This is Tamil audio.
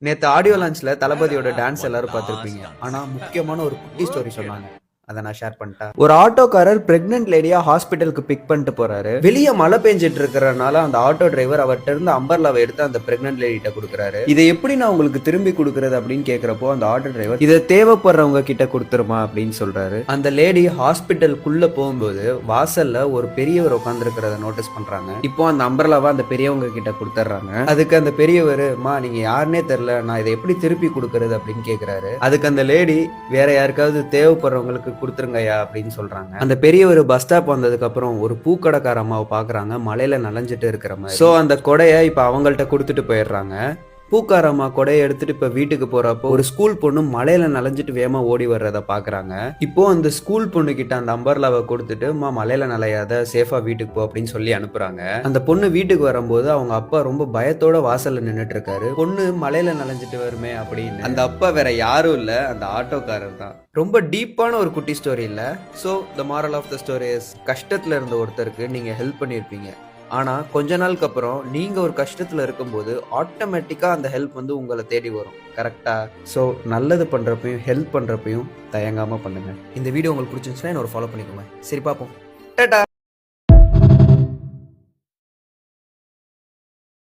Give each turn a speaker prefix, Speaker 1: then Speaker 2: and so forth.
Speaker 1: நேத்து ஆடியோ லான்ச்ல தளபதியோட டான்ஸ் எல்லாரும் பார்த்திருப்பீங்க. ஆனா முக்கியமான ஒரு குட்டி ஸ்டோரி சொன்னாங்க. அத நான் ஷேர் பண்ணிட்டேன். ஒரு ஆட்டோக்காரர் பிரெக்னன்ட் லேடியா ஹாஸ்பிட்டலுக்கு பிக் பண்ணிட்டு போறாரு. வெளிய மழை பெஞ்சிட்டு இருக்கறனால அந்த ஆட்டோ டிரைவர் அவர்ட்ட இருந்து அம்பர்லாவை எடுத்து அந்த பிரெக்னன்ட் லேடி கிட்ட கொடுக்கறாரு. இதை எப்படி நான் உங்களுக்கு திரும்பி கொடுக்கறது அப்படின்னு கேக்குறப்போ அந்த ஆட்டோ டிரைவர் இதை தேவைப்படுறவங்க கிட்ட கொடுத்துருமா அப்படின்னு சொல்றாரு. அந்த லேடி ஹாஸ்பிட்டலுக்குள்ள போகும்போது வாசல்ல ஒரு பெரியவர் உட்கார்ந்து இருக்கிறத நோட்டீஸ் பண்றாங்க. இப்போ அந்த அம்பர்லாவை அந்த பெரியவங்க கிட்ட கொடுத்துறாங்க. அதுக்கு அந்த பெரியவர், மா நீங்க யாருன்னே தெரியல, நான் இதை எப்படி திருப்பி கொடுக்கறது அப்படின்னு கேக்குறாரு. அதுக்கு அந்த லேடி, வேற யாருக்காவது தேவைப்படுறவங்களுக்கு கொடுத்துருங்கய்யா அப்படின்னு சொல்றாங்க. அந்த பெரியவர் பஸ் ஸ்டாப் வந்ததுக்கு அப்புறம் ஒரு பூக்கடைக்கார அம்மாவை பாக்குறாங்க, மலையில நனைஞ்சிட்டு இருக்கிற மாதிரி. சோ அந்த கொடைய இப்ப அவங்கள்ட்ட கொடுத்துட்டு போயிடுறாங்க. பூக்காரம்மா கொடையை எடுத்துட்டு இப்ப வீட்டுக்கு போறப்போ ஒரு ஸ்கூல் பொண்ணு மலையில நனைஞ்சிட்டு வேகமா ஓடி வர்றத பாக்குறாங்க. இப்போ அந்த ஸ்கூல் பொண்ணு கிட்ட அந்த அம்பர்லாவை கொடுத்துட்டு, மலையில நனையாத, சேஃபா வீட்டுக்கு போ அப்படின்னு சொல்லி அனுப்புறாங்க. அந்த பொண்ணு வீட்டுக்கு வரும்போது அவங்க அப்பா ரொம்ப பயத்தோட வாசல்ல நின்னுட்டு இருக்காரு. பொண்ணு மலையில நனைஞ்சிட்டு வருமே அப்படின்னு. அந்த அப்பா வேற யாரும் இல்ல, அந்த ஆட்டோக்காரர் தான். ரொம்ப டீப்பான ஒரு குட்டி ஸ்டோரி இல்ல. So the moral of the story is, கஷ்டத்துல இருந்த ஒருத்தருக்கு நீங்க ஹெல்ப் பண்ணிருப்பீங்க. ஆனா கொஞ்ச நாளுக்கு அப்புறம் நீங்க ஒரு கஷ்டத்துல இருக்கும்போது ஆட்டோமேட்டிக்கா அந்த ஹெல்ப் வந்து உங்களை தேடி வரும். கரெக்டா? சோ நல்லது பண்றப்பையும் ஹெல்ப் பண்றப்பையும் தயங்காம பண்ணுங்க. இந்த வீடியோ உங்களுக்கு பிடிச்சிருந்துச்சுன்னா என்ன ஒரு ஃபாலோ பண்ணிக்கோங்க. சரி, பாப்போம். டாடா.